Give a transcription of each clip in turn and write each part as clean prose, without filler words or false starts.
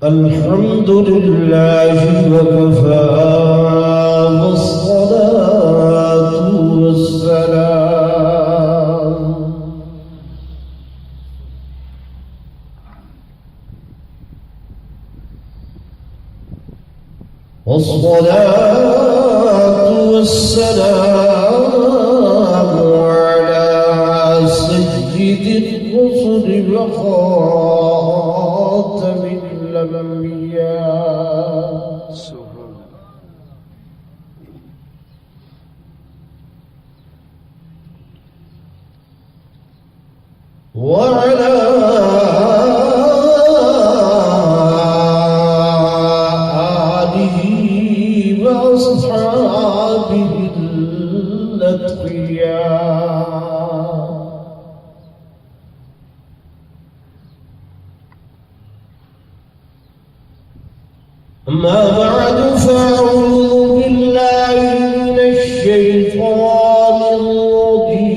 الحمد لله وكفى والصلاة والسلام على سيد الرسل وخاتم الأنبياء وعلى آله وأصحابه الأتقياء. أما بعد فأعوذ بالله من الشيطان الرجيم.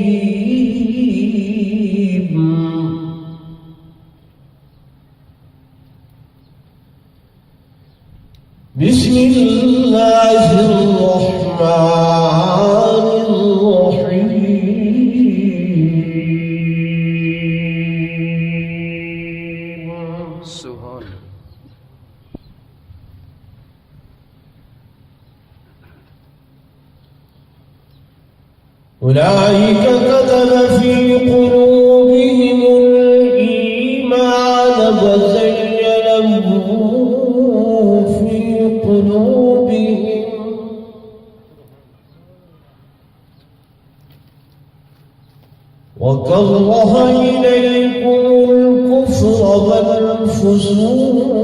بسم الله الرحمن الرحيم. سبحان أولئك كتب في قلوبهم الإيمان وزينه في قلوبهم وكره إليكم الكفر والفسوق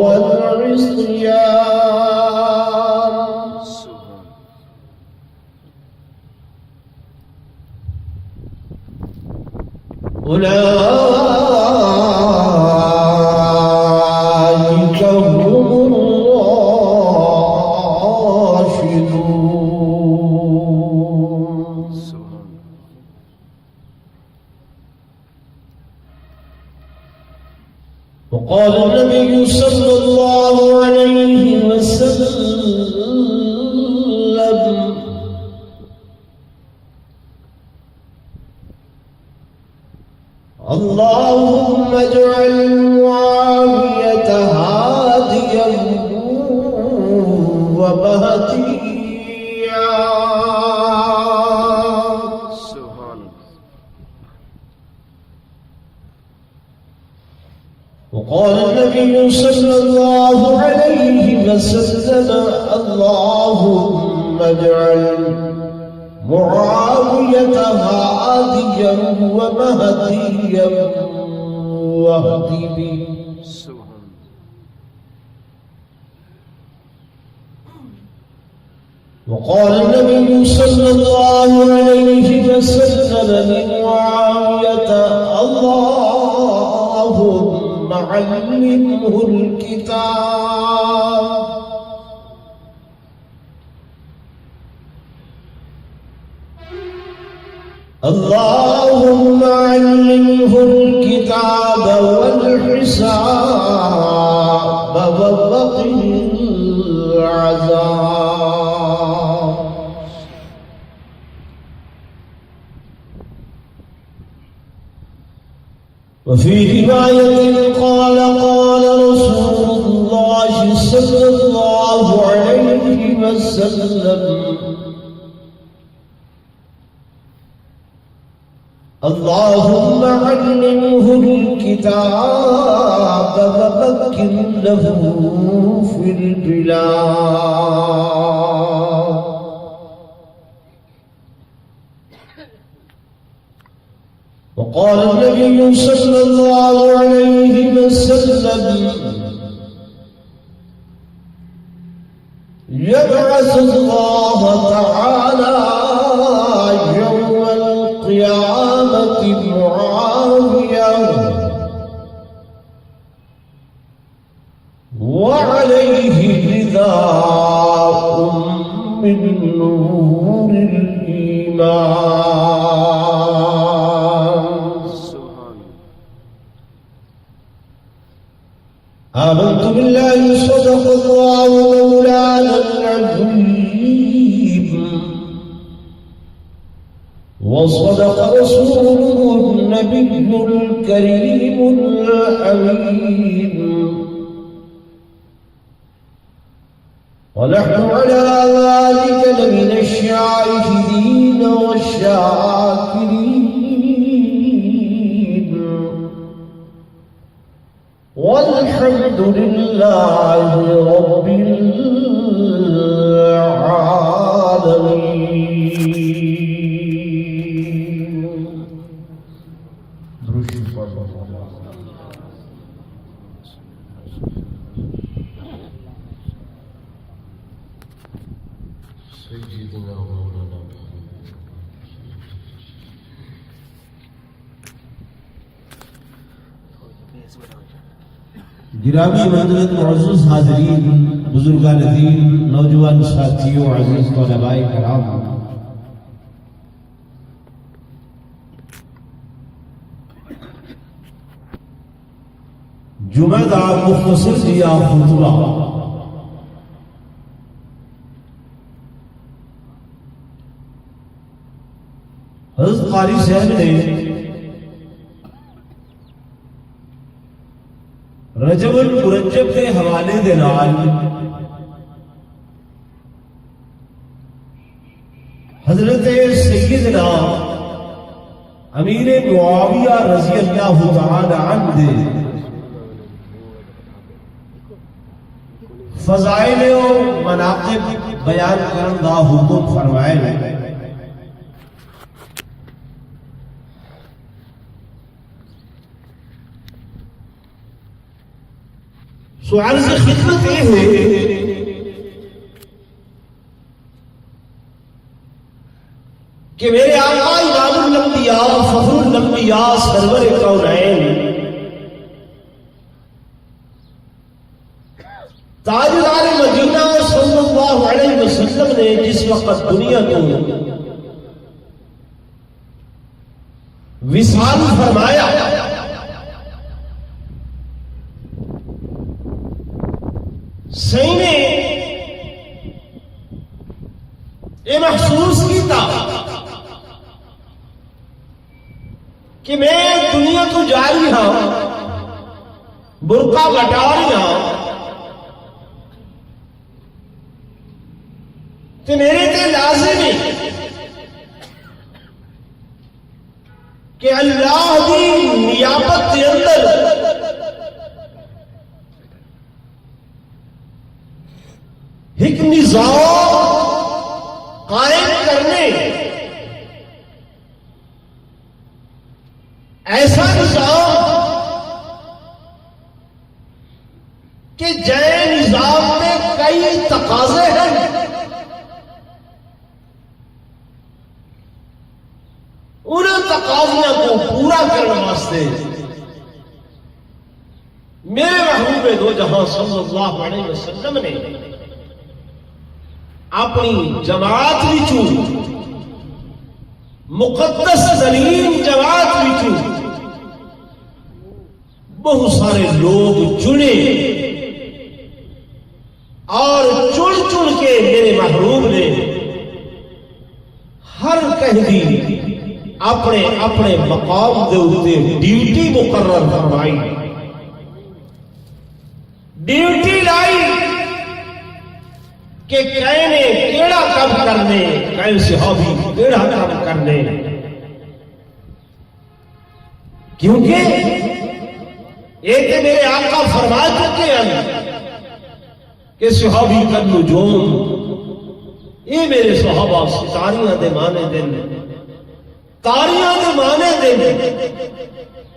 والعصيان. أولئك هم الراشدون. وقال النبي صلى الله عليه وسلم: اللهم اجعل معاوية هاديا ومهديا. وقال النبي صلى الله عليه وسلم: اللهم اجعل معاوية هاديا ومهديا واهد به. وقال النبي صلى الله عليه وسلم لمعاوية: اللهم علمه الكتاب. اللهم علمه الكتاب والحساب ووقه العذاب. وفي رواية قال رسول الله صلى الله عليه وسلم: اللهم علمه الكتاب ومكن له في البلاد. وقال النبي صلى الله عليه وسلم: يبعث الله تعالى يوم القيامة معاوية وعليه رداء من نور الإيمان. وصدق رسوله النبي الكريم الأمين ونحن على ذلك لمن الشاهدين والشاكرين والحمد لله رب العالمين. گرامی حضرت معزز حاضرین، بزرگان دین، نوجوان ساتھیوں، عزیز طلباء کرام، جمعہ کا مختصر دیا خطبہ حضرت قاری صاحب نے رجب المرجب کے حوالے دے نال حضرت سیدنا امیر معاویہ رضی اللہ تعالی عنہ دے فضائل و مناقب بیان کرن دا حکم فرمائے ہیں. سو عرض خدمت یہ ہے کہ میرے آقا امام الانبیاء فخر الانبیاء سرور کونین تاجدار مدینہ صلی اللہ علیہ وسلم نے جس وقت دنیا کو وصال فرمایا، صحیح نے یہ محسوس کیتا کہ میں دنیا تو جا رہی ہوں، برقع بٹا رہی ہوں، تو میرے تے لازم ہے کہ اللہ دی نیابت کے اندر ایک نظام قائم کرنے، ایسا نظام کہ جائے نظام میں کئی تقاضے ہیں، ان تقاضوں کو پورا کرنے واسطے میرے محبوب دو جہاں صلی اللہ علیہ وسلم نے اپنی جماعت وچوں، مقدس ترین جماعت وچوں بہت سارے لوگ چنے اور چن چن کے میرے محبوب نے ہر کہیں اپنے اپنے مقام دے اوپر ڈیوٹی مقرر فرمائی، ڈیوٹی لائی کہ کہنے کیڑا کام کرنے، کہیں صحابی کیڑا کام کرنے، کیونکہ ایک میرے آقا فرما چکے ہیں کہ صحابی کا نجوم، یہ میرے صحابہ ستاریاں دے مانے دن، تاریاں دے مانے دن،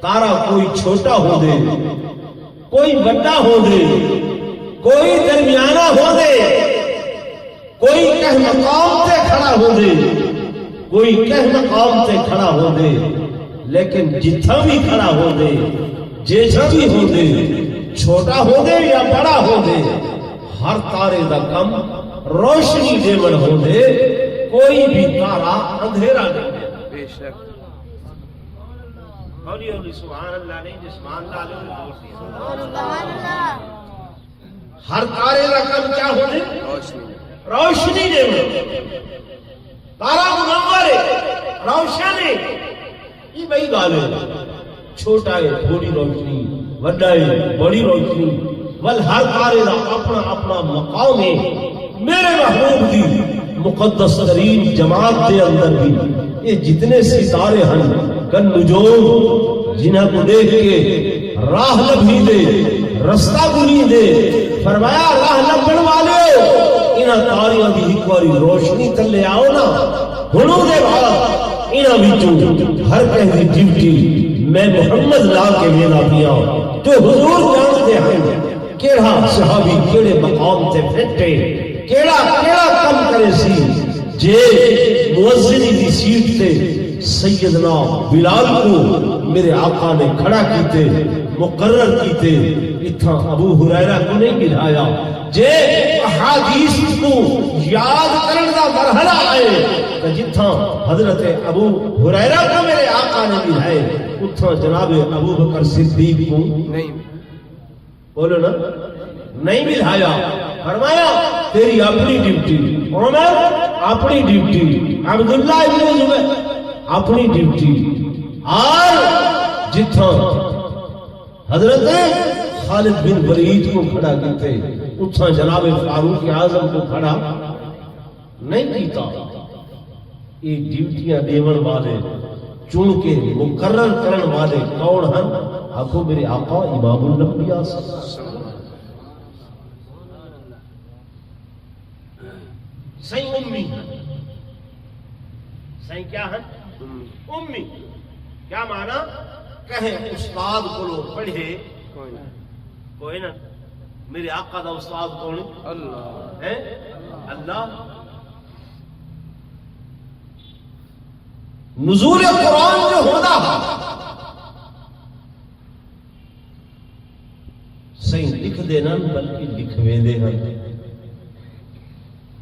تارا کوئی چھوٹا ہو دے، کوئی بڑا ہو دے، کوئی درمیانہ ہو دے، کوئی کہیں مقام تے کھڑا ہو دے، کوئی کہیں مقام تے کھڑا ہو دے، لیکن جتھا بھی کھڑا ہو دے، جیسا بھی ہو دے، چھوٹا ہو دے یا بڑا ہو دے، ہر تارے دا کم روشنی دیون ہو دے، کوئی بھی تارا اندھیرا نہیں دے. بے شک ہولی ہولی سبحان اللہ نہیں جسمان اللہ ہر تارے دا کم کیا ہو دے؟ روشنی دے. تارا منور ہے، روشن ہے یہ بھائی گال ہے چھوٹا ہے تھوڑی روشنی وڈا ہے بڑی روشنی ول ہر تارے دا اپنا اپنا مقام ہے میرے محبوب دی مقدس ترین جماعت دے اندر بھی یہ جتنے ستارے ہیں کن نجوم جنہاں کو دیکھ کے راہ لبھی دے رستہ بنی دے فرمایا راہ لبن والے انہاں تاریاں دی ایک باری روشنی تلے آؤ نا ہنوں دے بعد انہاں وچوں ہر کہیں دی ڈیوٹی میں محمد لا کے لینا پیا جو حضور جانتے ہیں کیڑا صحابی کیڑے مقام تے پھٹے کیڑا کم کرے سی جے مؤذنی دی سیٹ تے سیدنا بلال کو میرے آقا نے کھڑا کیتے مقرر کیتے اتھا ابو ہریرہ کو نہیں ملایا جے احادیث کو یاد کرنے دا مرحلہ آئے کہ جتھا حضرت ابو ہریرہ کو میرے آقا نے ملائے اتھا جناب ابو بکر صدیق کو نہیں بولو نا نہیں ملایا فرمایا تیری اپنی ڈیوٹی عمر اپنی ڈیوٹی عبداللہ ابن زبیر اپنی ڈیوٹی اور جتھا حضرت خالد بن ولید کو کھڑا کیتے اتھا جناب فاروق اعظم کو کھڑا نہیں کیتا یہ ڈیوٹیاں دیون والے چن کے مقرر کرن والے کون ہیں آخو میرے آقا امام الانبیاء صحیح امی صحیح کیا ہے امی کیا معنی کہیں استاد کو لوگ پڑھے کوئی نا میرے آقا دا استاد کون اللہ ہے اللہ نزول قرآن جو ہوتا صحیح لکھ دینا بلکہ لکھوے دینا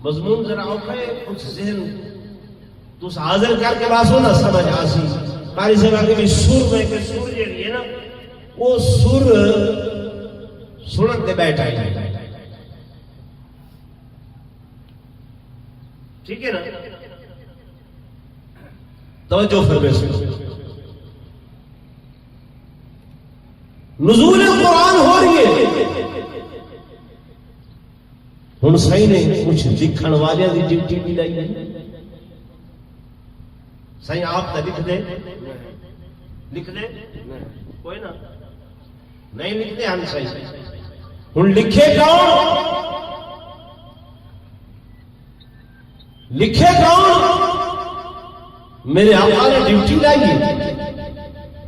مضمون ذرا اوکھے کچھ ذہن تو حاضر کر کے باسو نہ سمجھ آسی قاری سے کہا کہ سور میں کہ سور جیڑی ہے نا وہ سور سنت دے بیٹھا ہے ٹھیک ہے نا توجہ فرمائے نزول قرآن ہو رہی ہے ہن صحیح نے کچھ لکھن والے دی ڈیوٹی بھی لائی ہے صحیح آپ تا لکھ دے کوئی نا نہیں لکھتے ہم صحیح ہن لکھے کون میرے آقا نے ڈیوٹی لائی ہے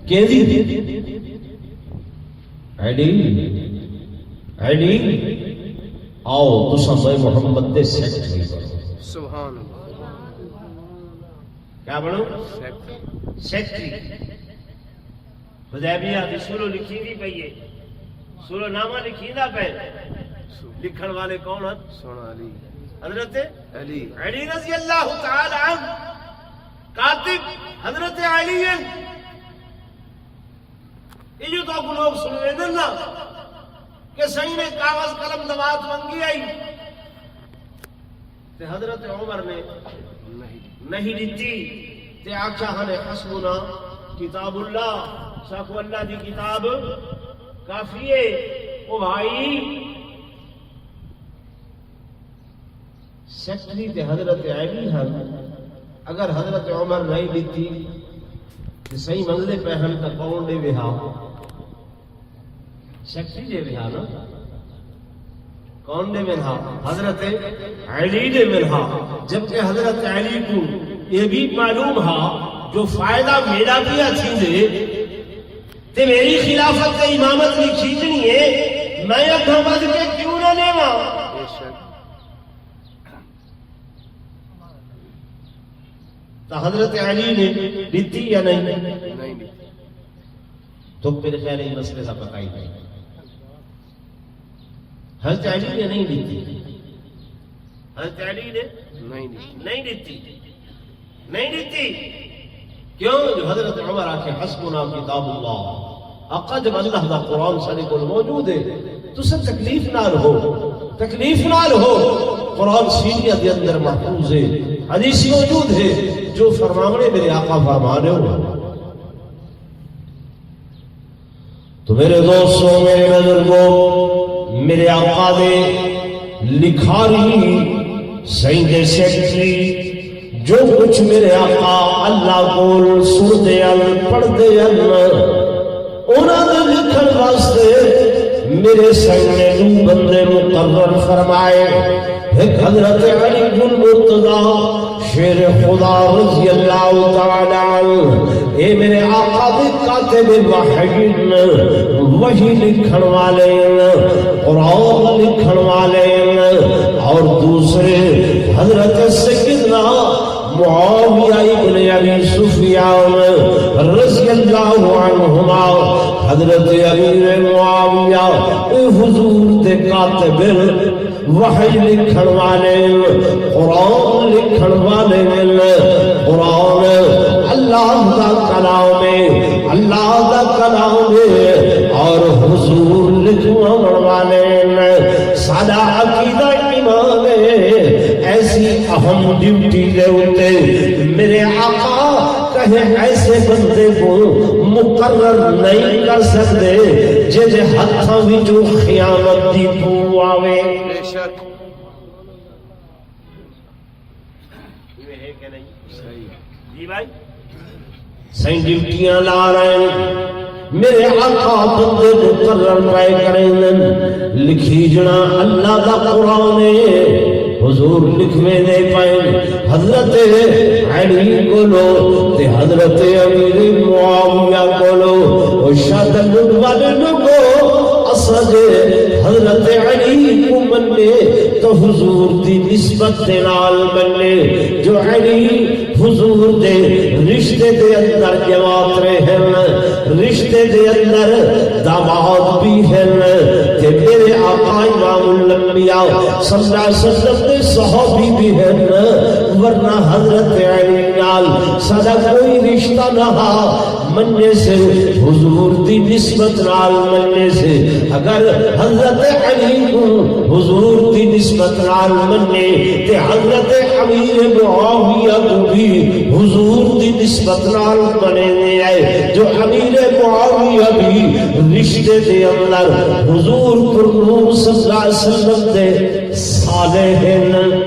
کہ ایڈی آؤ تسا میں محمد دے سیکٹری بنو سبحان کیا بنو سیکٹری حدیبیہ دی سولو لکھی دی پئیے سولو نامہ لکھی دا پہ لکھن والے کون ہیں سونا علی حضرت علی رضی اللہ تعالی عنہ کاتب حضرت علی یہ جو تو لوگ سن رہے دن نا کہ صحیح میں کاغذ قلم دوات منگی آئی تے حضرت عمر نے نہیں دیتی تے آکھا ہنے حسبنا کتاب اللہ ساکو اللہ دی کتاب کافی ہے او بھائی سیکٹری تے حضرت علی ہیں اگر حضرت عمر نہیں دیتی تے صحیح منزلے پہ ہم تک کون دے وہا سیکٹری دے وہا نا کون دے وہا حضرت علی دے وہا جبکہ حضرت علی کو یہ بھی معلوم ہے جو فائدہ میرا بھی اچھی دے تے میری خلافت تے امامت نہیں کھینچنی ہے میں اکھاں بد کے کیوں نہ لیواں تو حضرت علی نے دیتی یا نہیں تو پھر خیر یہ مسئلے کا پتہ ہی نہیں حضرت علی نے نہیں دیتی حضرت علی نے نہیں دیتی کیوں جو حضرت عمر آکھے حسبنا کتاب اللہ آقا جب اللہ دا قرآن سارے کو موجود ہے تو سب تکلیف نال ہو قرآن سینیہ دے اندر محفوظ ہے، حدیث موجود ہے، جو فرمانے میرے آقا فرما رہے ہو۔ تو میرے دوستوں، میرے بزرگوں، میرے آقا نے لکھا رہی سیدے سیکٹری جو کچھ میرے آقا اللہ کو سن دے پڑھ دے انہاں نے لکھن واسطے میرے سامنے دو بندے مقرر فرمائے۔ ایک حضرت علی بن مرتضی شیر خدا رضی اللہ تعالی عنہ، اے میرے آقا دے کاتب وحی وحی لکھن والے قرآن لکھن والے، اور دوسرے حضرت سیدنا معاویہ ابن ابی سفیان رضی اللہ عنہما، حضرت امیر معاویہ حضور دے کاتب وحی لکھن والے، قرآن لکھن والے، قرآن اللہ دا کلام ہے، اللہ دا کلام ہے، اور حضور لکھن والے سادہ عقیدہ ایمان ہے۔ ایسی اہم ڈیوٹی دے ہوتے میرے آقا کہیں ایسے بندے کو مقرر نہیں کر سکتے جیسے ہاتھوں بھی جو خیانت دی بو آوے۔ بے شک یہ ہے کہ نہیں؟ صحیح جی بھائی، صحیح ڈیوٹیاں لا رہے ہیں میرے آقا، بندے مقرر پائے کریں لکھی جنا اللہ دا قرآن ہے، حضور لکھوے دے پائیں حضرت علی کو لو تے حضرت امیر معاویہ کو لو، اور شادت والے لوگو اصدے حضرت علی کو مننے تو حضور دی نسبت دے نال مننے، جو علی حضور دے رشتے دے اندر جماعت رہے ہیں، رشتے دے اندر داماد بھی ہیں، کہ میرے آقا امام الانبیاء صلی اللہ علیہ وسلم دے صحابی بھی ہیں، ورنہ حضرت علی نال سدا کوئی رشتہ نہ مننے سے، حضور دی نسبت نال مننے سے، اگر حضرت علی کو حضور دی نسبت نال مننے تے حضرت امیر معاویہ کو بھی حضور دی نسبت نال مننے آئے، جو امیر معاویہ بھی رشتے دے اندر حضور پر نور صلی اللہ علیہ وسلم دے صالح ہیں۔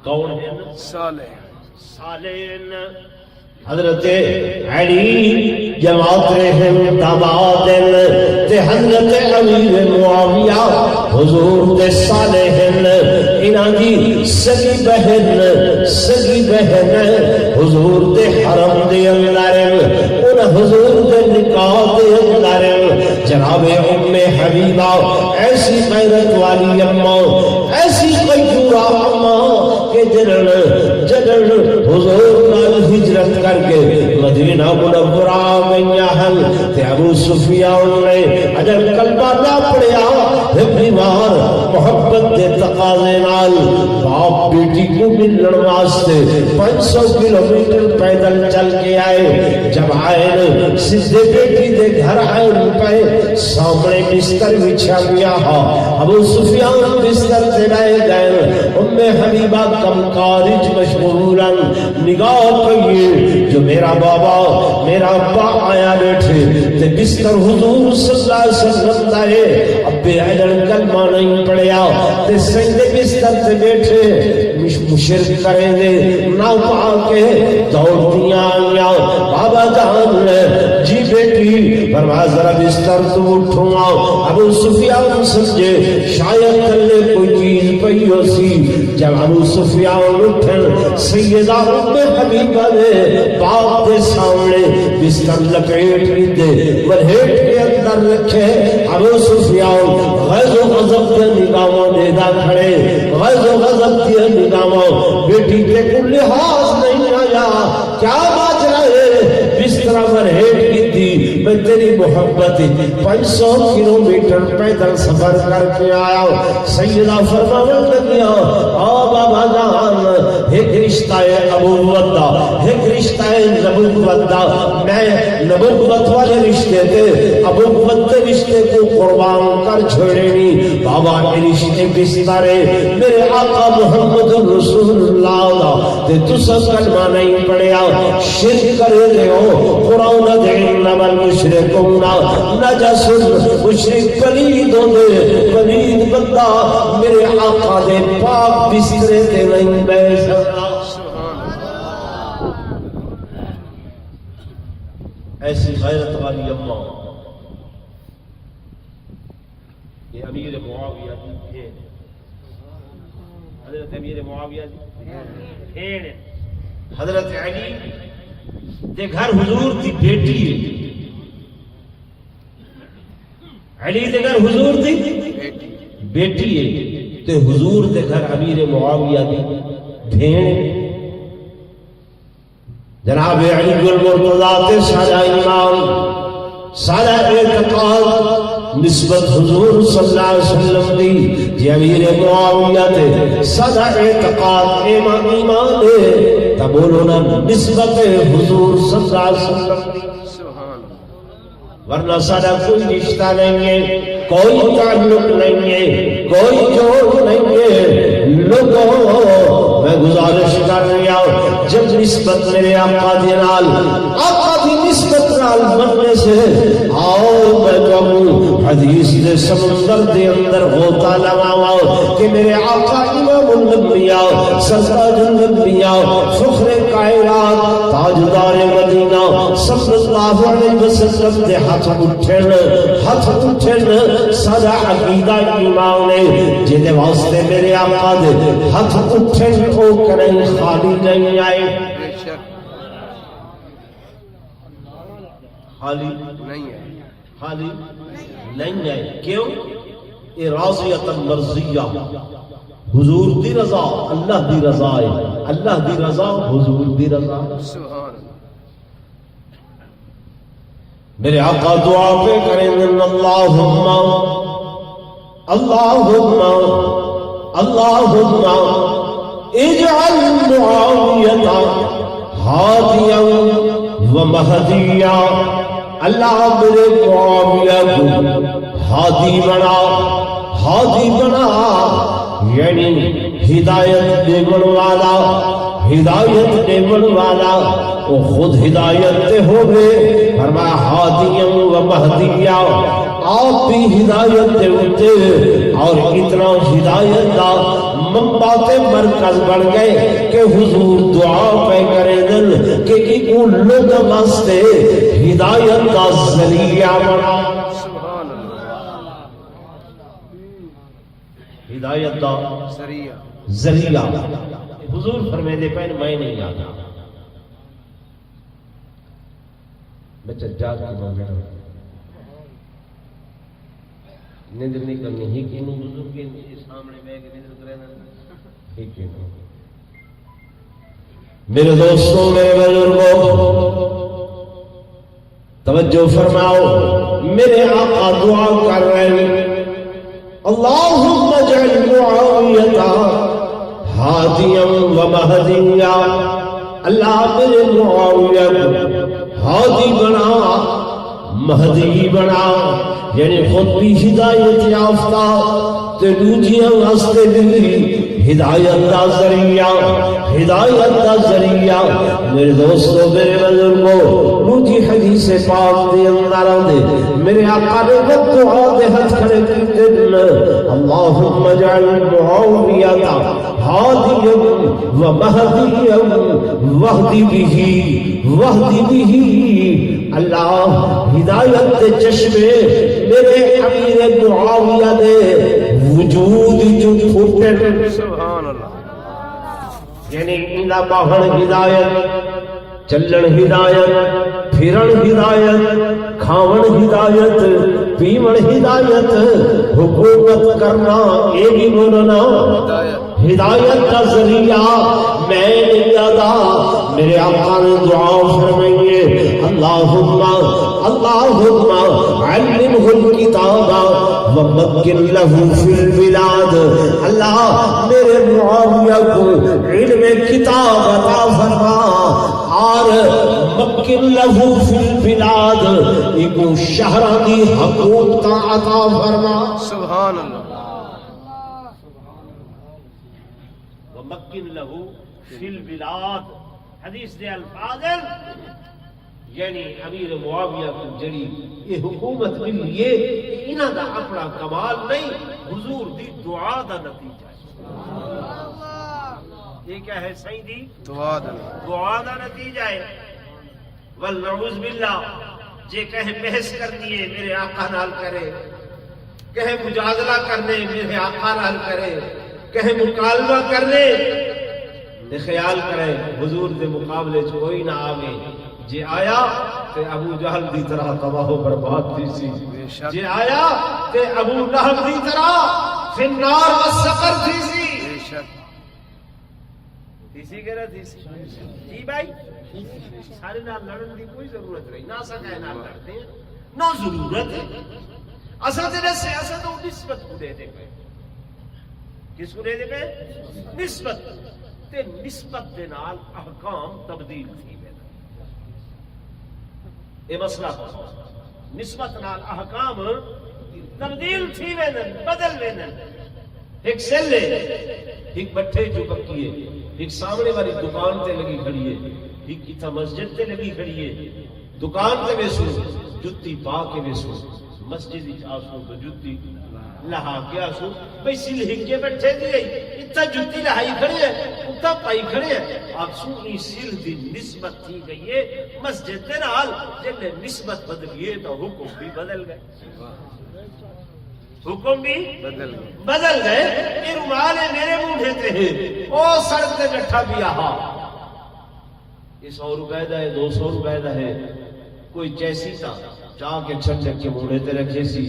کون ہیں؟ صالح حضرت علی جماعت رہے داماد تے حضرت امیر معاویہ حضور دے صالح انہاں دی سگی بہن حضور دے حرم دے اندر، انہاں حضور دے نکاح دے اندر جناب ام حبیبہ ایسی غیرت والی اماں، ایسی قیورہ اماں کہ جنن حضور نال ہجرت کر کے مدینہ منورہ گئیاں ہیں، تے ابو سفیان نے اجر کلمہ نہ پڑھیا، بیمار محبت دے تقاضے نال باپ بیٹی کو ملن واسطے 500 کلومیٹر پیدل چل کے آئے، جب آئے سیدھے بیٹی دے گھر آئے پہ سامنے بستر بچھا گیا، ابو سفیان بستر سے لائے گئے، ام حبیبہ کم کارج مشغولا نگاہ کیے، جو میرا بابا میرا ابا آیا بیٹھے تے بستر حضور صلی اللہ علیہ وسلم دائے، ابے اجر کلمہ نہیں پڑھیا تے سجدے بستر سے بیٹھے مشرک کریں دے نہ پا کے دوڑتیاں آئیاں، بابا جان جی بیٹی فرمایا ذرا بستر تو اٹھوں آؤ۔ ابو سفیان سمجھے شاید تلے کوئی چیز پئی ہو سی، جب ابو سفیان اٹھن سیدہ ام حبیبہ نے باپ دے سامنے بستر لپیٹ بھی دے ورہیٹ کے اندر رکھے، ابو سفیان غیظ و غضب کے نگاہوں دیدہ کھڑے، غیظ و غضب کے نگاہوں بیٹی کے کل لحاظ نہیں آیا، کیا ماجرا ہے؟ بستر ورہیٹ کی تھی، میں تیری محبت 500 کلومیٹر پیدل سفر کر کے آیا، سیدہ فرمانے لگیا بابا جان ایک رشتہ ہے ابوت دا، ایک رشتہ ہے نبوت دا، میں نبوت والے رشتے تھے ابوت کے رشتے رشتے کو قربان کر چھوڑنی بابا کے رشتے بسترے میرے آقا محمد رسول اللہ دا تے تسا کلمہ نہیں پڑھیا شرک کرے دے ہو قرآن دے انما المشرکون نجس مشرک پلید ہو دے پلید بندہ میرے آقا دے پاک بسترے تے نہیں بیٹھ سکتا ایسی غیرت والی اماں یہ امیر معاویہ دی ہے حضرت امیر معاویہ دی ہے حضرت علی دے گھر حضور دی بیٹی ہے علی دے گھر حضور دی بیٹی ہے تے حضور دے گھر امیر معاویہ دی بھیڑ جناب علی المرتضیٰ تے سارا ایمان سارا اعتقاد نسبت حضور صلی اللہ علیہ وسلم دی جی امیر معاویہ تے سارا اعتقاد ایمان دے تب بولو نا نسبت حضور صلی اللہ علیہ وسلم دی ورنہ سارا کوئی رشتہ نہیں ہے کوئی تعلق نہیں ہے کوئی جوڑ نہیں ہے لوگوں میں گزارش کر رہا ہوں جب نسبت میرے آقا دی نال آقا دی نسبت نال بننے سے آؤ میں کہوں حدیث دے سمندر دے اندر غوطہ لگاؤ کہ میرے آقا امام الانبیاء سرتاج الانبیاء فخر کائنات تاجدار مدینہ صلی اللہ علیہ وسلم دے ہاتھ اٹھن سارا عقیدہ ایمان نے جہدے واسطے میرے آقا دے ہاتھ اٹھن کو کریں خالی نہیں آئے خالی نہیں آئے کیوں راضیۃ مرضیہ حضور دی رضا اللہ دی رضا ہے اللہ دی رضا حضور دی رضا میرے آقا دعا پہ کریں اللہم اجعل معاویہ ہادیا و مہدیا اللہ میرے معاویہ کو ہادی بنا یعنی ہدایت دیون والا وہ خود ہدایت تے ہو گئے فرمایا ہادیاں و مہدیاں آپ بھی ہدایت دے ہوتے اور اتنا ہدایت دا منبع تے مرکز بڑھ گئے کہ حضور دعا پہ کرے دل کہ ایکو لوگ واسطے ہدایت دا ذریعہ بنا ہدایت دا ذریعہ حضور فرمائے دے پہن میں نہیں آتا بچہ جاگ کی مانگا نیندر نہیں کرنی ہی کی نو بزرگ کے سامنے میں کہ نیندر کرے نا ہی کی نو میرے دوستوں میرے بزرگوں توجہ فرماؤ میرے آقا دعا کر رہے ہیں اللہم اجعل معاویہ ہادیا و مہدیا اللہ میرے معاویہ کو ہادی بنا مہدی بنا یعنی خود بھی ہدایت یافتہ تے دوجیاں واسطے بھی ہدایت دا ذریعہ میرے دوستو میرے بزرگوں دوجی حدیث پاک دے اندر آندے میرے آقا نے دعا دے ہاتھ کھڑے کیتے اللہم اجعل معاویہ ہادیا و مہدیا واہدی بہ اللہ ہدایت دے چشمے میرے امیر معاویہ دے وجود جو پھوٹے سبحان اللہ یعنی انہا باہن ہدایت چلن ہدایت پھرن ہدایت کھاون ہدایت پیون ہدایت حکومت کرنا یہ بھی بولنا ہدایت کا ذریعہ میں نہیں آتا میرے آقا نے دعا فرمائیے اللہم علمہ الکتاب ومکن لہو فی البلاد اللہ میرے معاویہ کو علم کتاب عطا فرما اور وَمَكِّنْ لَهُ فِي الْبِلَادِ ایک شہران دی حکومت عطا فرما. سبحان اللہ. وَمَكِّنْ لَهُ فِي الْبِلَادِ حدیث دے الفاظ ہیں یعنی امیر معاویہ کو جڑی یہ حکومت ملی ہے انہاں دا اپنا کمال نہیں حضور دی دعا دا نتیجہ ہے. یہ کیا ہے صحیح دی دعا دا نتیجہ ہے. والنعوذ باللہ جے کہیں بحث کرنی ہے میرے آقا نال کرے, کہیں مجادلہ کرنے میرے آقا نال کرے, کہیں مکالمہ کرنے تے خیال کرے حضور دے مقابلے چ کوئی نہ آوے. جے آیا تے ابو جہل دی طرح تباہ و برباد تھی سی, جے آیا تے ابو لہب دی طرح فی النار والسقر تھی سی. تیسی کہہ رہا تیسی جی بھائی سارے نال لڑن دی کوئی ضرورت نہیں, نہ سکے نہ لڑتے ہیں نہ ضرورت ہے. اصل تے سیاست تو نسبت کو دے دے گئے. کس کو دے دے گئے؟ نسبت. تے نسبت دے نال احکام تبدیل تھی وے. یہ مسئلہ نسبت نال احکام تبدیل تھی وے, بدل وے. ایک سیل ہے, ایک بٹھے جو پکی ہے, ایک سامنے والی دکان تے لگی کھڑی ہے, ایک اتھا مسجد تے لگی کھڑی ہے. دکان تے ویسو جتی پا کے ویسو, مسجد آسو تو جتی لہا کے آسو. بھئی سل ہکے بیٹھے دی گئی اتھا جتی لہائی کھڑی ہے اتھا پائی کھڑی ہے. آپ سونی سل دی نسبت تھی گئی ہے مسجد دے نال. جب نسبت بدلیے تو حکم بھی بدل گئے, حکم بھی بدل گئے. یہ رومال میرے منہ ڈھیتے ہیں او سڑک تے بیٹھا بھی آہا یہ 100 روپے دا ہے 200 روپے دا ہے. کوئی جیسی تا چاہ کے چھٹ کے موڑے تے رکھے سی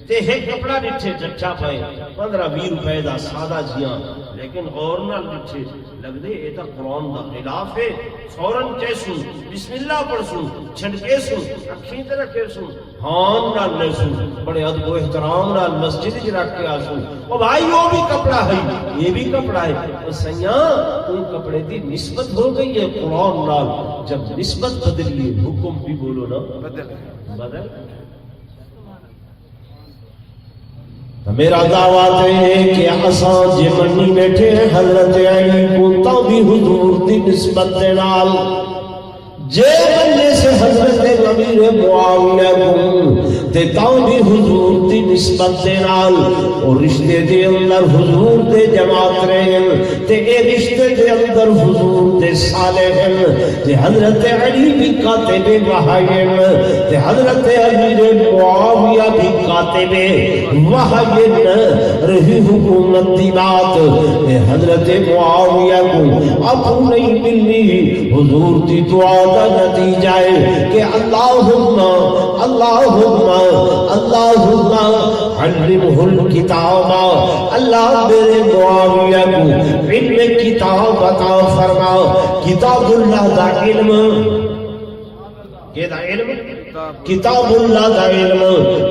تے ایک کپڑا ڈٹھے چچا پائے 15-20 روپے دا سادہ جیاں, لیکن غور نال ڈٹھے لگ دے یہ تا قرآن دا خلاف ہے. فوراً چیسوں بسم اللہ پڑھسوں چھڑکے سوں اکھیں تے رکھے سوں ہاں نال لے سوں بڑے ادب و احترام نال مسجد وچ رکھ کے آسوں. او بھائی وہ بھی کپڑا ہے یہ بھی کپڑا ہے. او سیاں ان کپڑے دی نسبت ہو گئی ہے قرآن نال. جب نسبت بدلی حکم بھی بولو نا بدل. میرا دعویٰ ہے کہ اساں جے منی بیٹھے حضرت علی کو تو بھی حضور دی نسبت دے نال جے بندے سے حضرت امیر معاویہ کو تے تاں بھی حضور دی نسبت دے نال اور رشتے دے اندر حضور دے جماعت رہے تے اے رشتے دے اندر حضور دے صالح تے حضرت علی بھی کاتب وحی تے حضرت امیر معاویہ بھی کاتب وحی رہی حکومت دی بات تے حضرت معاویہ کو اب نہیں ملی. حضور دی دعا کا نتیجہ ہے کہ اللہم اللہم اللہم علمہ الکتاب. اللہ میرے معاویہ کو علم کتاب عطا فرما. کتاب اللہ دا علم, یہ دا علم کتاب اللہ دا علم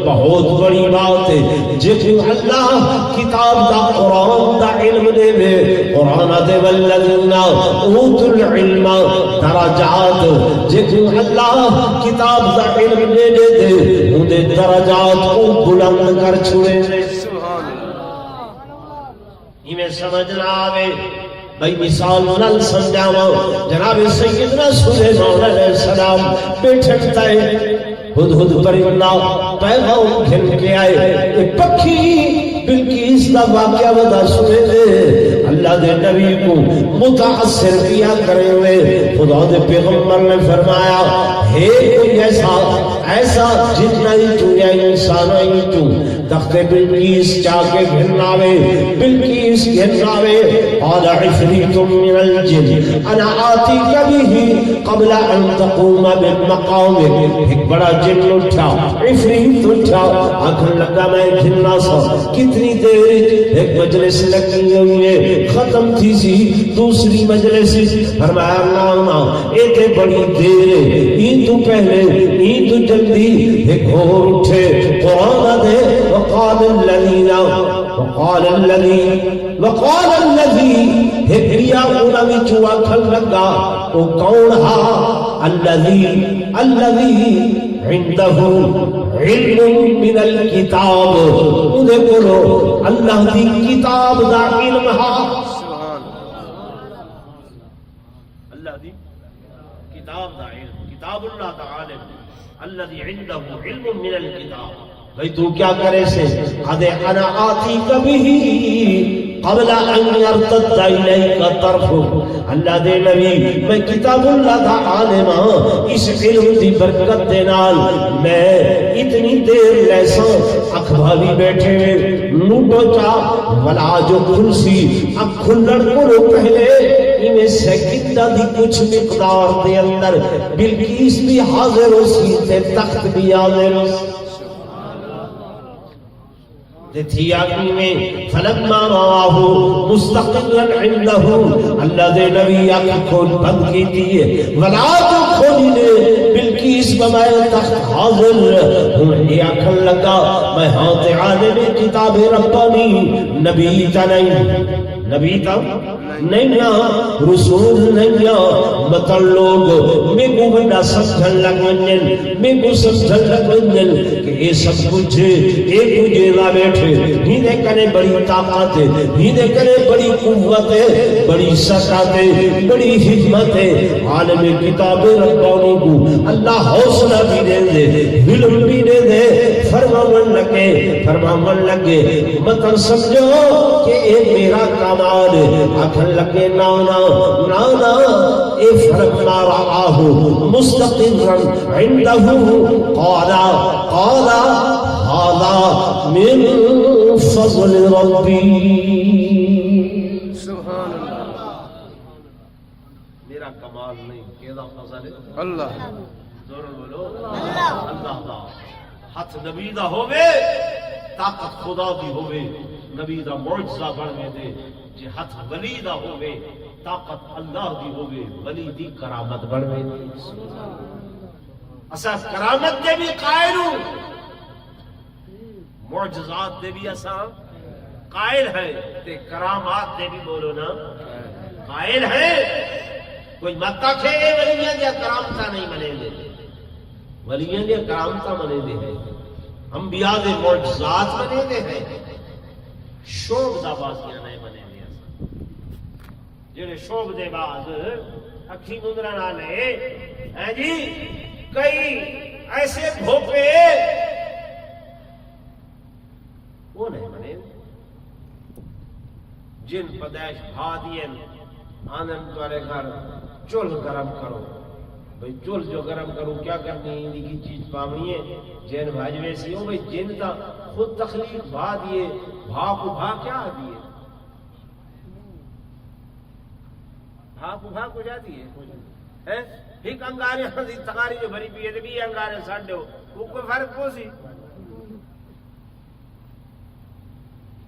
بہت بڑی بات ہے. جس اللہ کتاب دا قرآن دا علم دے میں قرآن دے والذین اوتوا العلم درجات. جس اللہ کتاب دا علم دے دے ان دے درجات کو بلند کر چھوڑے. یہ میں سمجھنا آوے بھئی مثال نل سمجھاواں. جناب سیدنا سلیمان علیہ السلام بیٹھتا ہے ہدہد پرندہ پیغام کھل کے آئے پکھی بلقیس کا واقعہ بتا سنے دے. اللہ دے نبی کو متاثر کیا کرے ہوئے خدا دے پیغمبر نے فرمایا ہے کوئی ایسا جتنا ہی تو یا انسان ہی تو تخت بلقیس چاہ کے گھرناوے بلقیس گھرناوے قال عفریت من الجن انا آتی کبھی قبل ان تقوم بالمقام. ایک بڑا جن اٹھا عفریت اٹھا آنکھن لگا میں گھرنا سا کتنی دیر ایک مجلس لگی ہوئی ہے ختم تھی سی دوسری مجلس فرمایا اللہ ایک بڑی دیر این تو پہلے این تو جلدی ایک اور اٹھے قرآن دے وقال الذی ہکریا اونا وچ آکھن لگا او کون ہا الذي عنده علم من الكتاب انہیں بولو اللہ دی کتاب دا علم ہے اللہ دی کتاب دا علم کتاب اللہ تعالی الذي عنده علم من الكتاب بھئی تو کیا کرے سے قد انا آتی کبھی قبل ان یرتد الیک طرف اللہ دے نبی میں کتاب اللہ دا عالم ہاں اس علم دی برکت دے نال میں اتنی دیر لیسا اکھبالی بیٹھے نوٹو چا ولا جو کھلسی اب کھلڑ کو رو پہلے انہیں سیکنڈا دی کچھ مقدار دے اندر بلکیس بھی حاضر ہو سی تے تخت بھی حاضر ہو سی تھی آگی میں فلما رآہ مستقلا عنده اللہ دے نبی آگی کھول بند کی دیئے ولا جو کھولی نے بلکیس بمائے تخت حاضر انہیں آکھن لگا میں ہاتھ عالم کتاب ربانی نبی تا نہیں رسول نہیں مطل لوگ میں کو بڑا سمجھن لگ ونجن میں کو سمجھن لگ ونجن کہ یہ سب کچھ ایک جیلا بیٹھے ہی دے کرے بڑی طاقت ہے ہی دے کرے بڑی قوت ہے بڑی سکت ہے بڑی حکمت ہے عالم کتاب ربانی کو اللہ حوصلہ بھی دے دے علم بھی دے دے فرماون لگے مطلب سمجھو کہ اے میرا کمال آکھن لگے نانا اے فلما رآہ مستقرا عنده قال هذا من فضل ربی سبحان اللہ میرا کمال نہیں کیدا فضل ہے اللہ زور بولو اللہ دا ہاتھ نبی دا ہووے طاقت خدا دی ہووے نبی دا معجزہ بنوے دے جے ہاتھ ولی دا ہووے طاقت اللہ دی ہووے ولی دی کرامت بنوے دے اساس کرامت دے بھی قائل ہوں معجزات دے بھی اساں قائل ہے تے کرامات دے بھی بولو نا قائل ہے کوئی مت آکھے ولیاں دیا کرامتا نہیں منے دے ولیاں دیا کرامتا منے دے ہیں انبیاء دے معجزات منے دے ہیں شوق دا بازیاں نہیں منے دے جنہیں شوق دے باز اکھی مندرہ نہ لے جی کئی ایسے بھوپے وہ نہیں منے دے جن پدیش بھادین آنند دوارے گھر چول گرم کرو بھئی چول جو گرم کرو کیا کرنی ہندی کی چیز پاونی ہے جن بھاجوے سی ہو بھئی جن تا خود تخلیق بھا دیے بھا کو بھا کیا دیے بھا کو جا دیے ایک انگارے حضی تقاری جو بھری پیئے بھی انگارے ساڑھے ہو وہ کوئی فرق ہو سی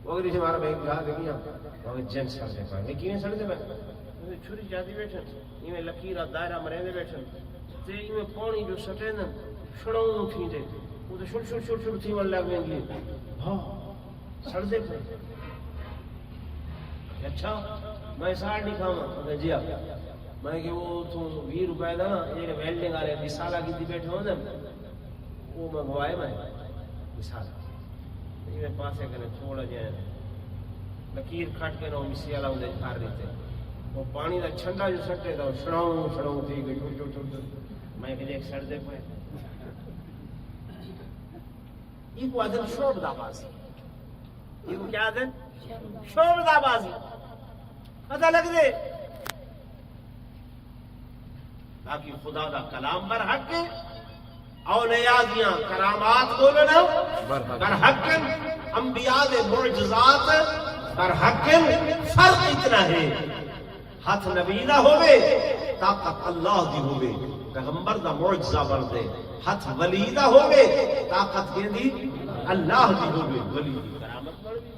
وہ اگر اسے ہمارا بہت جہاں دیکھیں وہ جنس کر دے پائیں لیکن یہ سڑے دے پائیں چھوڑی جاتی بیٹھن یہ لکیرہ دائرہ مرے بیٹھن تے یہ پانی جو سٹے نا شڑوں تھی دے وہ تو شڑ تھی ون لگ میں گئی ہاں سڑ دے پائیں اچھا میں ساڑھ نہیں کھاؤں میں جی آپ میں کہ وہ تو 20 روپے دا ایک ویلڈنگ آ رہے مثالہ کی تھی بیٹھے ہوں نا وہ میں بھوائے میں مثالہ یہ پاسے کرنے تھوڑا جائے لکیر کھٹ کے نہ مسیالہ ہوں دے کھار رہے تھے وہ پانی دا چھنڈا جو سٹے تھا وہ شڑاؤں تھی گئی میں کہ ایک سڑ دے پائے یہ کو آدھن شوب دا بازی یہ کو کیا آدھن شوب دا بازی پتہ لگ دے باقی خدا دا کلام برحق اولیاء دیاں کرامات بولنا برحق انبیاء دے معجزات برحق فرق اتنا ہے ہاتھ نبی دا ہوئے طاقت اللہ دی ہوئے پیغمبر دا معجزہ بر دے ہاتھ ولی دا ہوئے طاقت کے دی اللہ دی ہوئے ولی دی کرامت بر دی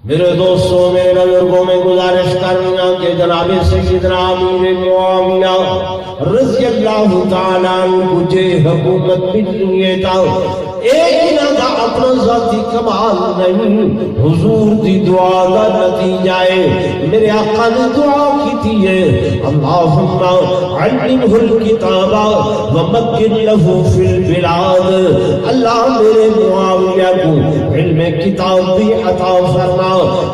میرے دوستوں میرے بزرگوں میں گزارش کرنا کہ جناب سیدنا امیر معاویہ رضی اللہ تعالیٰ عنہ جے حکومت ملی تھا ایک نہ دا اپنا ذاتی کمال نہیں، حضور دی دعا دا نتیجہ ہے۔ میرے آقا نے دعا کی تھی ہے، اللہم علمہ الکتاب ومکن لہ فی البلاد، اللہ میرے معاویہ کو علم کتاب بھی عطا فرما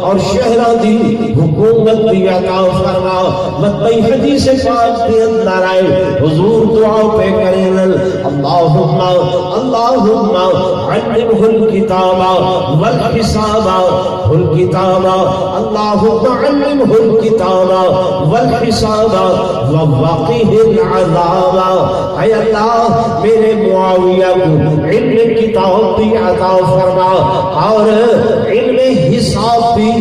اور شہرہ دی حکومت بھی عطا فرما۔ مطبعی حدیث پاک کے اندر آئے حضور دعا پہ کریں، اللہم اللہم علمہ الکتاب والحساب الکتاب، اللہم علمہ الکتاب والحساب ووقہ العذاب۔ اے اللہ میرے معاویہ کو علم کتاب بھی عطا فرما اور علم حساب بھی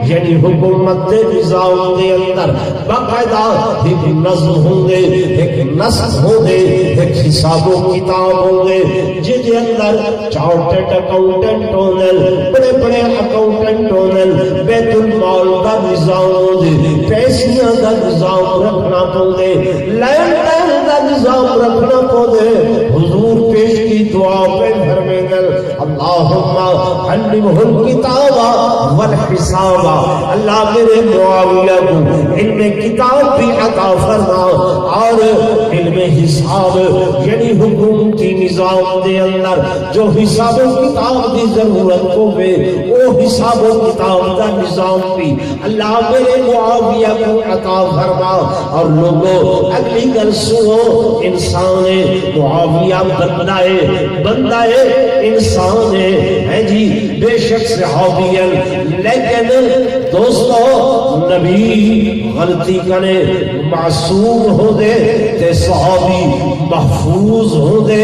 یعنی حکومت کے نظام کے اندر باقاعدہ ایک نظم ہوں گے، ایک نسق ہوں گے، ایک حساب و کتاب ہوں گے جن کے اندر چارٹرڈ اکاؤنٹنٹ ہونے، بڑے بڑے اکاؤنٹنٹ ہونے، بیت المال کا نظام ہوں گے، پیسیاں کا نظام رکھنا پوں گے، لین دین کا نظام رکھنا پوں گے۔ حضور پیش کی دعا پہ فرمائیں گے اللہم علمہ الکتاب والحساب، اللہ میرے معاویہ کو علم کتاب بھی عطا فرما اور علم حساب یعنی حکومتی نظام دے اندر جو حساب و کتاب دی ضرورت ہوئے وہ حساب و کتاب دا نظام بھی اللہ میرے معاویہ کو عطا فرما۔ اور لوگوں اگلی گل سنو، انسان معاویہ بندہ ہے انسان ہے جی، بے شک صحابی ہے، لیکن دوستو نبی غلطی کرے معصوم ہو دے تے صحابی محفوظ ہو دے،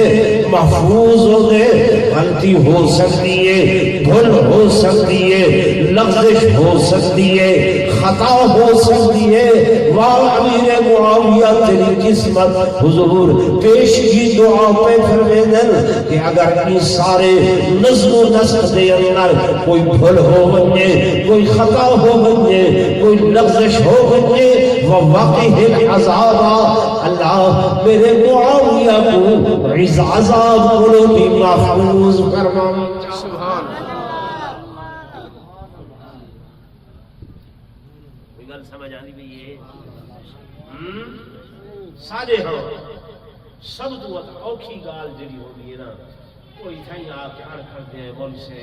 غلطی ہو سکتی ہے، بھول ہو سکتی ہے، لغزش ہو سکتی ہے، خطا ہو سکتی ہے۔ واہ امیر معاویہ تیری قسمت، حضور پیش کی دعا پہ فرمائیں کہ اگر ان سارے نظم و نسق دے اندر کوئی بھول ہو بنے، کوئی خطا ہو بنے، کوئی لغزش ہو بنے، ووقہ العذاب، اللہ میرے معاویہ کو عذاب کو بھی محفوظ فرما۔ سبحان گل سمجھ آنی بھی یہ سارے ہاں سب تو اوکھی گال جڑی ہوگی ہے نا، کوئی تھائیں آ کے اڑ کر دے بول سے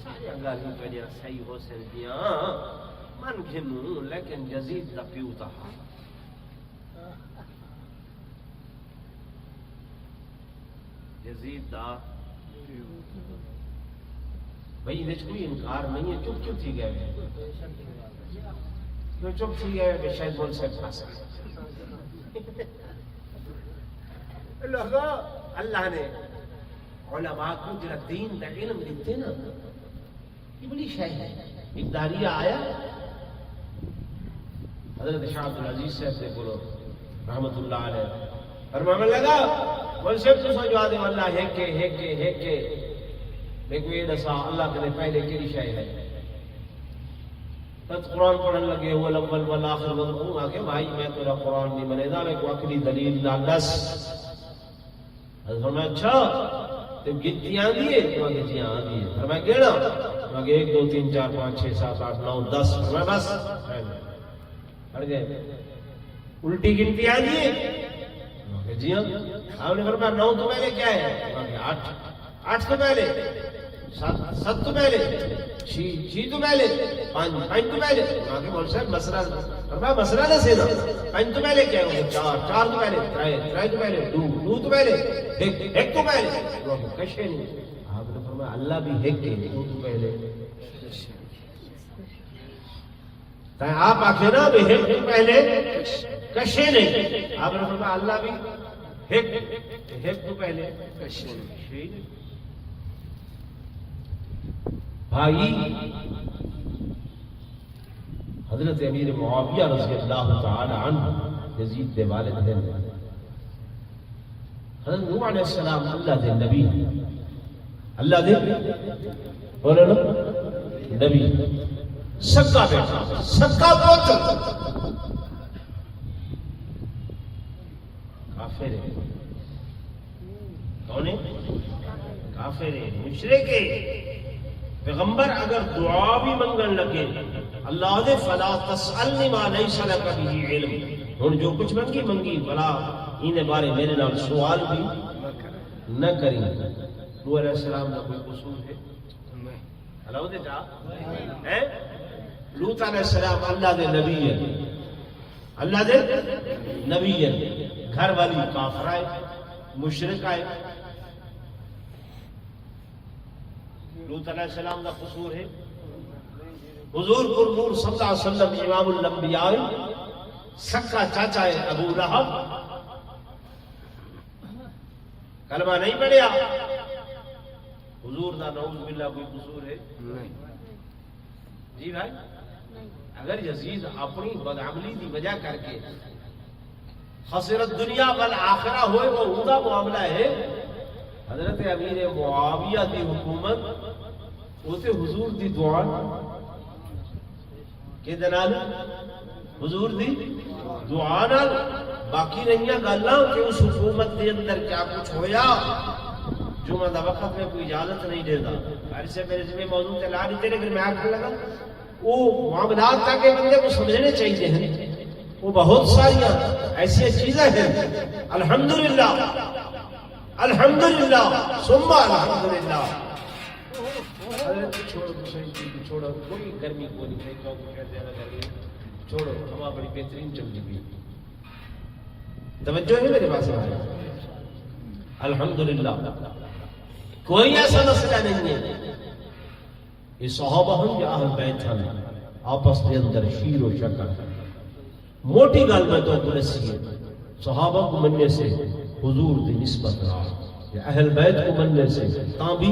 سارے گالی پہلے صحیح ہو سکتیاں من گھنوں، لیکن یزید دا پیو تا یزید دا بھئی انہیں کوئی انکار نہیں ہے، چپ تھی گئے چپ تھی گئے کہ شاید بول سے پھاسا اللہ نے علماء کو جرا دین دا علم دیتے نا، یہ بڑی شاید ہے۔ ایک داریہ آیا حضرت شاہ عبدالعزیز صاحب سے بولو رحمت اللہ علیہ فرمانے لگا بول سے تو سجوا دے اللہ ہے کہ دیکھو یہ دسا اللہ کے پہلے کیڑی شاید ہے۔ تب قرآن پڑھنے لگے وہ الاول والآخر والآخر آگے بھائی میں تیرا قرآن نہیں بنے دا، میں کو اکلی دلیل دس حضرت فرمایا اچھا تو گتیاں دیئے تو گتیاں دیئے فرمایا گیڑا فرمایا 1 2 3 4 5 6 7 8 9 10 فرمایا بس پڑھ گئے الٹی گنتیاں دیئے جی ہاں آپ نے فرمایا 9 تو پہلے کیا ہے؟ 8 تو پہلے 7 تو پہلے 6 تو پہلے 5 تو پہلے آگے بول صاحب مسئلہ فرمایا مسئلہ نہ سینا 5 تو پہلے کیا ہے؟ 4 تو پہلے 3 تو پہلے 2 تو پہلے 1 تو پہلے کشے نہیں۔ آپ نے فرمایا اللہ بھی 1 کے 2 تو پہلے آپ آخر نا بھی 1 تو پہلے کشے نہیں، آپ نے فرمایا اللہ بھی 1 تو پہلے کشے نہیں۔ بھائی حضرت امیر معاویہ رضی اللہ تعالی عنہ یزید دے والد ہیں، حضرت نوح علیہ السلام اللہ دے نبی، اللہ دے بولو نا نبی، سکا بیٹا سکا پوتر کافر ہے، کون ہے؟ کافر مشرک پیغمبر اگر دعا بھی منگن لگے اللہ دے فلا تسألنی ما لیس لک به علم، ہن جو کچھ منگی بلا ان بارے میرے نال سوال بھی نہ کریں۔ نوح علیہ السلام کا کوئی قصور ہے؟ اللہ دے جا ہے؟ لوط علیہ السلام اللہ دے نبی ہے، اللہ دے نبی ہے، گھر والی کافر آئے مشرک آئے، لوط علیہ السلام کا قصور ہے؟ حضور پر نور صلی اللہ علیہ وسلم امام الانبیاء سکا چاچا ہے ابو لہب، کلمہ نہیں پڑھیا، حضور دا نعوذ باللہ کوئی قصور ہے؟ جی بھائی، اگر یزید اپنی بدعملی دی وجہ کر کے خسرت دنیا والآخرہ ہوئے وہ عمدہ معاملہ ہے۔ حضرت امیر معاویہ دی حکومت اسے حضور دی دعا کہ دنال حضور دی دعا نال باقی رہیاں گالاں کہ اس حکومت دے اندر کیا کچھ ہویا جمعہ دا وقت میں کوئی اجازت نہیں دیتا، ہر سے میرے ذمہ موضوع چلا نہیں تیرے، پھر میں آخر لگا وہ معاملات تاکہ بندے کو سمجھنے چاہیے ہیں، وہ بہت ساری ایسی چیزیں ہیں۔ الحمدللہ الحمدللہ ثم الحمدللہ۔ حضرت چھوڑو کوئی گرمی کو نہیں کہتے ہیں گرمی چھوڑو، ہوا بڑی بہترین چل چکی، توجہ ہے میرے پاس؟ الحمدللہ کوئی ایسا مسئلہ نہیں ہے۔ یہ صحابہ ہم یا اہل بیت ہم آپس کے اندر شیر و شکر، موٹی گل میں تو پرسی ہے، صحابہ کو مننے سے حضور دی نسبت رہا، یا اہل بیت کو مننے سے تاں بھی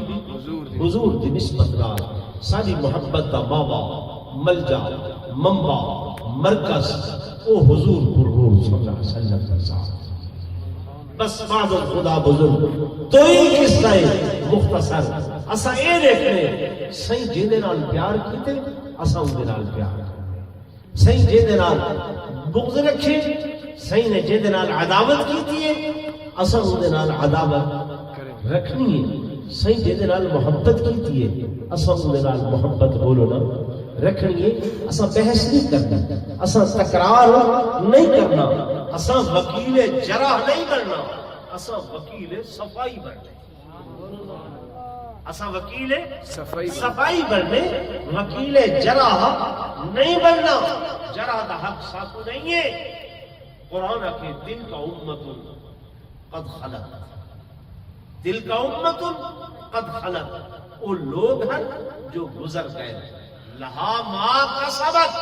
حضور دی نسبت رہا، ساری محبت دا بابا ملجا منبع مرکز او حضور پر صلی اللہ علیہ وسلم کا ساتھ۔ بس معذر خدا بزرگ تو ہی کس طرح مختصر اسا اے دیکھنے سہی جے دے نال پیار کیتے اسا اون دے نال پیار کریں، سہی جے دے نال بغض رکھے، سہی نے جے دے نال عداوت کیتی ہے اسا اون دے نال عداوت رکھنی ہے، سہی جے دے نال محبت کیتی ہے اسا اون دے نال محبت بولو نا رکھنی ہے۔ اسا بحث نہیں کرنا، اسا تکرار نہیں کرنا، اسا وکیل جرح نہیں بننا، اسا وکیل صفائی بننا، اسا وکیل صفائی بننے، وکیل جرح نہیں بننا۔ جرح دا حق ساتھ نہیں ہے۔ قرآن کے دل کا امت قد خلت، دل کا امت قد خلت، وہ لوگ ہیں جو گزر گئے، لہا ما کسبت،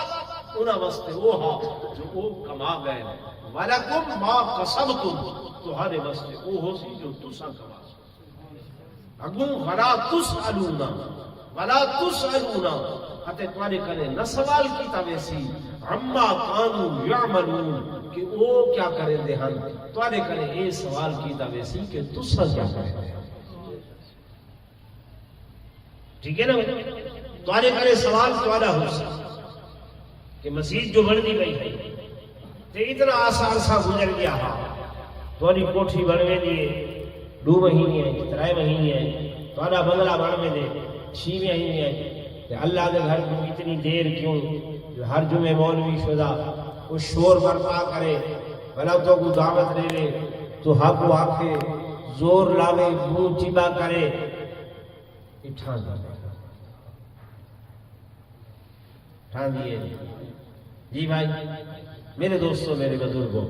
انہاں واسطے وہ ہا جو وہ کما گئے، وَلَكُمْ مَا قَسَبْتُمْ، تمہارے واسطے وہ ہو سی جو تساں کما سو۔ اگوں وَلَا تُسْأَلُونَ وَلَا تُسْأَلُونَ، اتے تمہارے کنے نہ سوال کیتا ویسی، عَمَّا كَانُوا يَعْمَلُونَ، کہ وہ کیا کریں دے ہن، تمہارے کنے یہ سوال کیتا ویسی کہ تساں کیا کریں دے ہن۔ ٹھیک ہے نا؟ تمہارے کرے سوال تمہارا ہو سکتا کہ مسجد جو بڑھنی گئی ہے تے اتنا آسان سا گزر گیا ہاں، تمہاری کوٹھی بڑھنے دیے 2 مہینے ہیں، 3 مہینے ہیں، تمہارا بنگلہ بڑھنے دے 6 مہینے ہیں، تے اللہ کے گھر کو اتنی دیر کیوں؟ ہر جمعے مولوی شدہ وہ شور برپا کرے، بھلا تو کو دعوت دے لے تو حق و آکھے، زور لاوے، منہ چیبا کرے، اٹھان دیے۔ جی بھائی میرے دوستوں، میرے بزرگوں،